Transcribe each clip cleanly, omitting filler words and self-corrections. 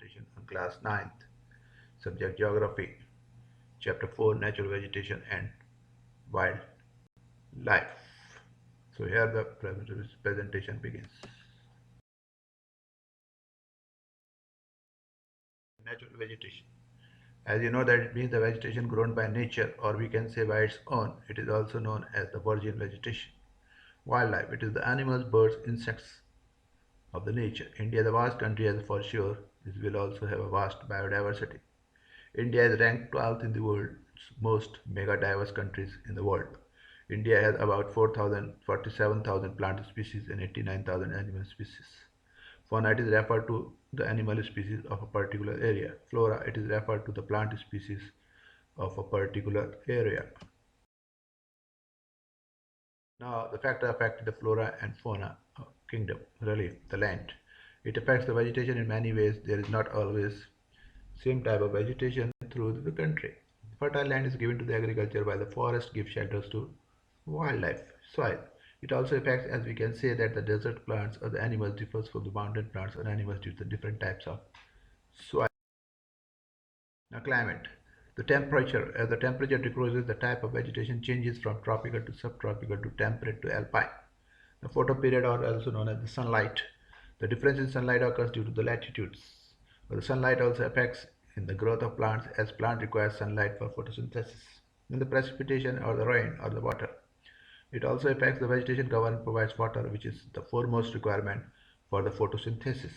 Vegetation on class 9th, subject Geography, chapter 4 Natural Vegetation and Wildlife. So here the presentation begins. Natural vegetation. As you know that it means the vegetation grown by nature, or we can say by its own. It is also known as the virgin vegetation. Wildlife. It is the animals, birds, insects of the nature. India, the vast country, has for sure, this will also have a vast biodiversity. India is ranked 12th in the world's most mega diverse countries in the world. India has about 47,000 plant species and 89,000 animal species. Fauna, it is referred to the animal species of a particular area. Flora, it is referred to the plant species of a particular area. Now, the factor affecting the flora and fauna kingdom, relief, the land. It affects the vegetation in many ways. There is not always same type of vegetation through the country. Fertile land is given to the agriculture while the forest gives shelters to wildlife. Soil. It also affects, as we can say, that the desert plants or the animals differs from the mountain plants or animals due to the different types of soil. Now, climate. The temperature. As the temperature decreases, the type of vegetation changes from tropical to subtropical to temperate to alpine. The photoperiod, or also known as the sunlight. The difference in sunlight occurs due to the latitudes. But the sunlight also affects in the growth of plants, as plant requires sunlight for photosynthesis. In the precipitation or the rain or the water. It also affects the vegetation cover and provides water, which is the foremost requirement for the photosynthesis.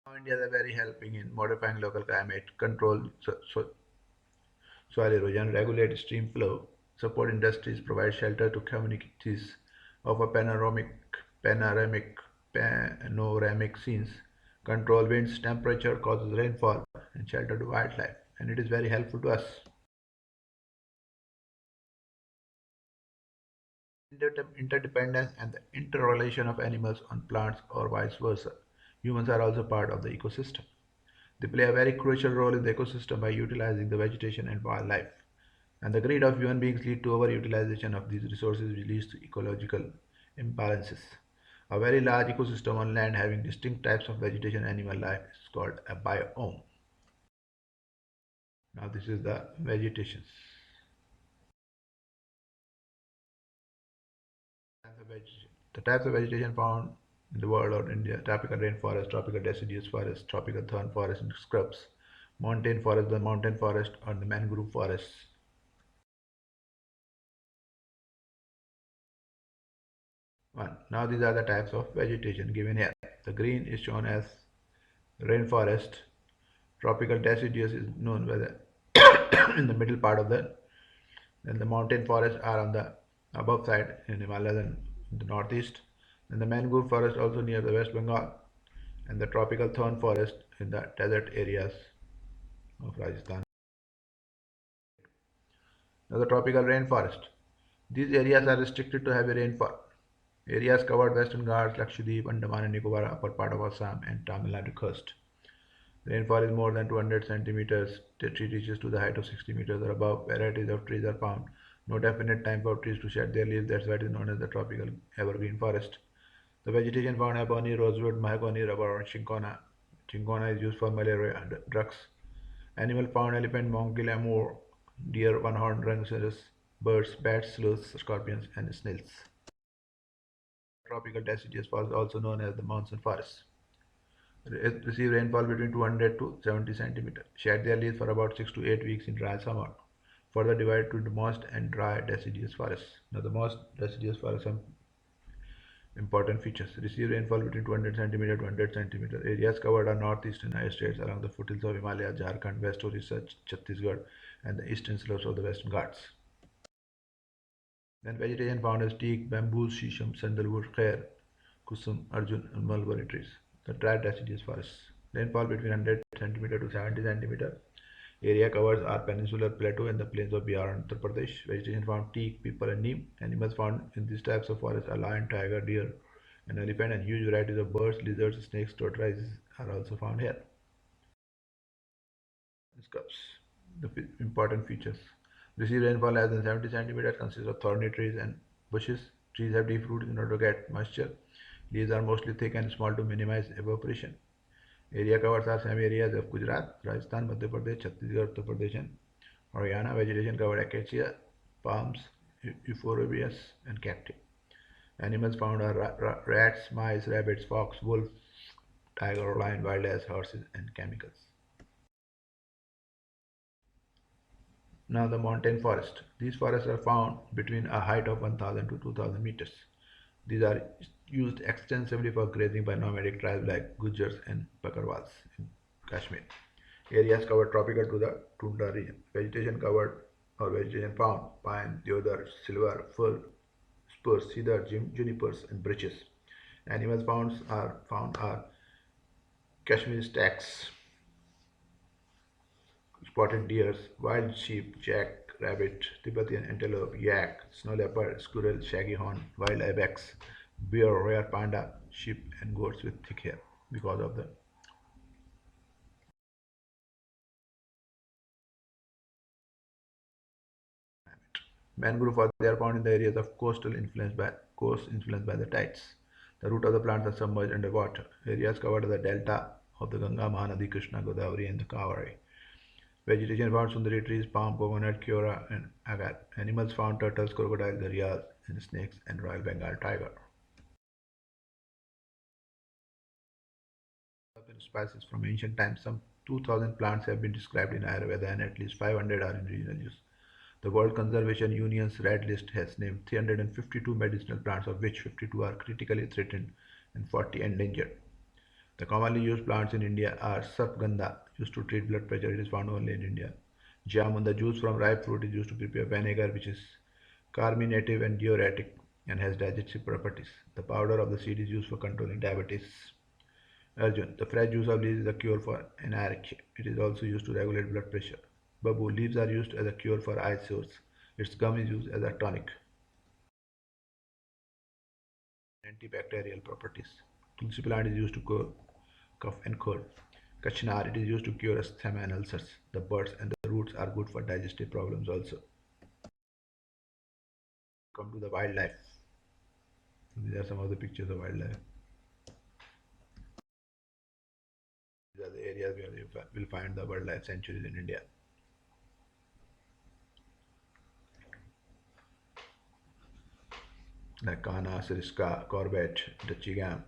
Now, India is very helping in modifying local climate, control soil erosion, regulate stream flow, support industries, provide shelter to communities, offer panoramic scenes, control winds, temperature, causes rainfall, and shelter to wildlife. And it is very helpful to us. Interdependence and the interrelation of animals on plants or vice versa. Humans are also part of the ecosystem. They play a very crucial role in the ecosystem by utilizing the vegetation and wildlife. And the greed of human beings lead to overutilization of these resources, which leads to ecological imbalances. A very large ecosystem on land having distinct types of vegetation and animal life is called a biome. Now this is the vegetation. The types of vegetation found in the world or India: tropical rainforest, tropical deciduous forest, tropical thorn forest and scrubs, montane forest, the mountain forest or the mangrove forests. One. Now these are the types of vegetation given here. The green is shown as rainforest. Tropical deciduous is known by the in the middle part of the. Then the mountain forests are on the above side in Himalayas and in the northeast. Then the mangrove forest also near the West Bengal, and the tropical thorn forest in the desert areas of Rajasthan. Now the tropical rainforest. These areas are restricted to heavy rainfall. Areas covered Western Ghats, Lakshadweep, Andaman and Nicobar, upper part of Assam and Tamil Nadu coast. Rainfall is more than 200 centimeters. The tree reaches to the height of 60 meters or above. Varieties of trees are found. No definite time for trees to shed their leaves. That's why it is known as the tropical evergreen forest. The vegetation found: ebony, rosewood, mahogany, rubber, or cinchona. Cinchona is used for malaria drugs. Animal found: elephant, monkey, lemur, deer, one-horned rhinoceros, birds, bats, sloths, scorpions, and snails. Tropical deciduous forest, also known as the monsoon forest. Receive rainfall between 200 to 70 centimeters. Shed their leaves for about 6 to 8 weeks in dry summer. Further divided to the moist and dry deciduous forests. Now the moist deciduous forests have important features. Receive rainfall between 200 centimeter to 100 centimeter. Areas covered are northeastern United States along the foothills of Himalaya, Jharkhand, West Orissa, Chhattisgarh, and the eastern slopes of the Western Ghats. Then vegetation found as teak, bamboo, shisham, sandalwood, khair, kusum, arjun, and mulberry trees. The dry deciduous forests. Rainfall between 100 centimeter to 70 centimeter. Area covers are peninsular plateau and the plains of Bihar and Uttar Pradesh. Vegetation found: teak, people, and neem. Animals found in these types of forests are lion, tiger, deer, and elephant, and huge varieties of birds, lizards, snakes, tortoises are also found here. Scrubs. The important features: receive rainfall less than 70 centimeters, consists of thorny trees and bushes. Trees have deep roots in order to get moisture. Leaves are mostly thick and small to minimize evaporation. Area covers are same areas of Gujarat, Rajasthan, Madhya Pradesh, Chhattisgarh, Uttar Pradesh, and Haryana. Vegetation covered acacia, palms, euphorbias, and cacti. Animals found are rats, mice, rabbits, fox, wolf, tiger, lion, wild ass, horses, and chemicals. Now the mountain forest. These forests are found between a height of 1000 to 2000 meters. These are used extensively for grazing by nomadic tribes like Gujars and Bakarwals in Kashmir. Areas covered tropical to the tundra region. Vegetation covered or vegetation found pine, deodar, silver, fir, spruce, cedar, junipers, and birches. Animals found are Kashmir stags, spotted deers, wild sheep, jack, rabbit, Tibetan antelope, yak, snow leopard, squirrel, shaggy horn, wild ibex, bear, rare panda, sheep, and goats with thick hair because of the mangrove. They are found in the areas of coast influenced by the tides. The root of the plants are submerged under water. Areas covered the delta of the Ganga, Mahanadi, Krishna, Godavari, and the Kaveri. Vegetation found sundari trees, palm, coconut, kyora, and agar. Animals found turtles, crocodiles, gharials, and snakes, and Royal Bengal tiger. Spices from ancient times. Some 2000 plants have been described in Ayurveda and at least 500 are in regional use. The World Conservation Union's Red List has named 352 medicinal plants, of which 52 are critically threatened and 40 endangered. The commonly used plants in India are sarpgandha, used to treat blood pressure. It is found only in India. Jamun, the juice from ripe fruit, is used to prepare vinegar, which is carminative and diuretic and has digestive properties. The powder of the seed is used for controlling diabetes. Arjun, the fresh juice of leaves is a cure for anorexia. It is also used to regulate blood pressure. Babu, leaves are used as a cure for eye sores. Its gum is used as a tonic. Antibacterial properties. Tulsi plant is used to cure cough and cold. Kachnar, it is used to cure asthma and ulcers. The buds and the roots are good for digestive problems also. Come to the wildlife. These are some of the pictures of wildlife. These are the areas where you will find the wildlife sanctuaries in India. Like Kana, Siriska, Corbett, Dachigam,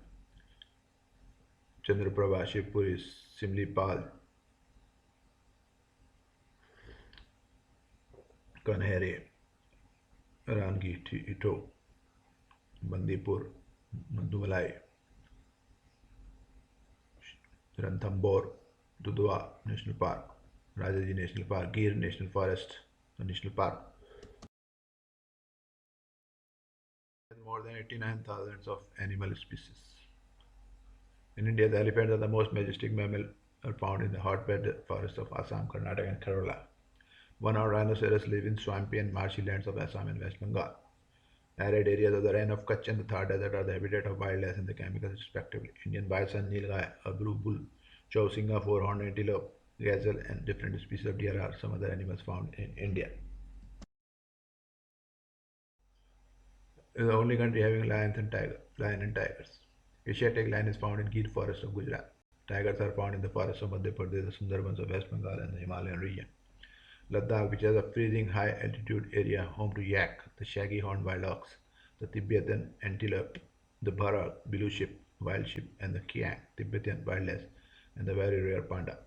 Chandraprabha, Shivpuri, Simlipal, Kanhere, Rangi, Ito, Bandipur, Mandumalai, Ranthambore, Dudua National Park, Rajaji National Park, Gir National Forest, National Park. More than 89,000 of animal species. In India, the elephants are the most majestic mammal are found in the hotbed forests of Assam, Karnataka, and Kerala. One-horned rhinoceros live in swampy and marshy lands of Assam and West Bengal. Arid areas of the Rann of Kutch and the Thar Desert are the habitat of wildlife and the chemicals respectively. Indian bison, nilgai, abru bull, chow, singa, four-horned antelope, gazelle, and different species of deer are some other animals found in India. It is the only country having lion and tigers. Asiatic lion is found in Gir forest of Gujarat. Tigers are found in the forests of Madhya Pradesh, the Sundarbans of West Bengal, and the Himalayan region. Ladakh, which has a freezing high altitude area home to yak, the shaggy horned wild ox, the Tibetan antelope, the bharal, beluship, wild sheep, and the kiang, Tibetan wildlass, and the very rare panda.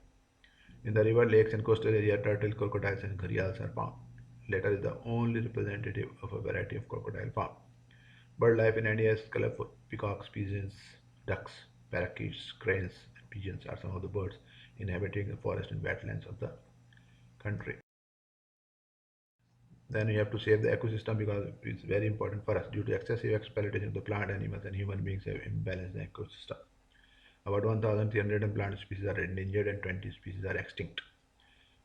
In the river, lakes, and coastal area, turtle, crocodiles, and gharials are found. Latter is the only representative of a variety of crocodile found. Bird life in India is colorful. Peacocks, pigeons, ducks, parakeets, cranes, and pigeons are some of the birds inhabiting the forest and wetlands of the country. Then we have to save the ecosystem because it's very important for us. Due to excessive exploitation of the plant, animals, and human beings have imbalanced the ecosystem. About 1,300 plant species are endangered and 20 species are extinct.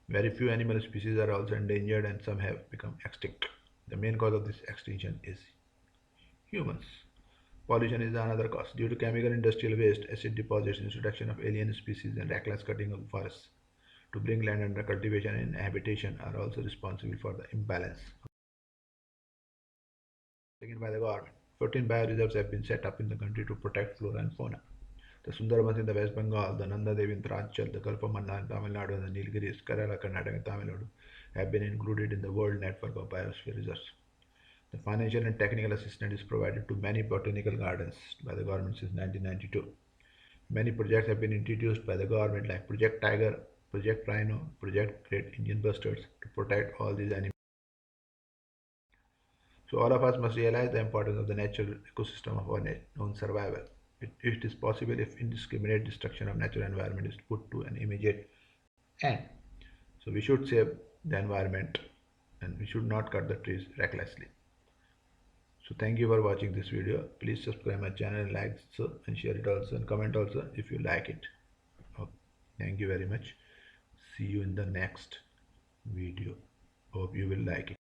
Very few animal species are also endangered and some have become extinct. The main cause of this extinction is humans. Pollution is another cause. Due to chemical industrial waste, acid deposits, introduction of alien species, and reckless cutting of forests to bring land under cultivation and habitation are also responsible for the imbalance taken by the government. 14 bioreserves have been set up in the country to protect flora and fauna. The Sundarbans in the West Bengal, the Nanda Devi in Uttaranchal, the Gulf of Mannar in Tamil Nadu, and the Nilgiris, Kerala, Karnataka, and Tamil Nadu have been included in the World Network of Biosphere Reserves. The financial and technical assistance is provided to many botanical gardens by the government since 1992. Many projects have been introduced by the government like Project Tiger, Project Rhino, Project Great Indian Bustards to protect all these animals. So all of us must realize the importance of the natural ecosystem of our own survival. It is possible if indiscriminate destruction of natural environment is put to an immediate end. So we should save the environment and we should not cut the trees recklessly. So thank you for watching this video. Please subscribe my channel and like and share it also and comment also if you like it. Okay. Thank you very much. See you in the next video. Hope you will like it.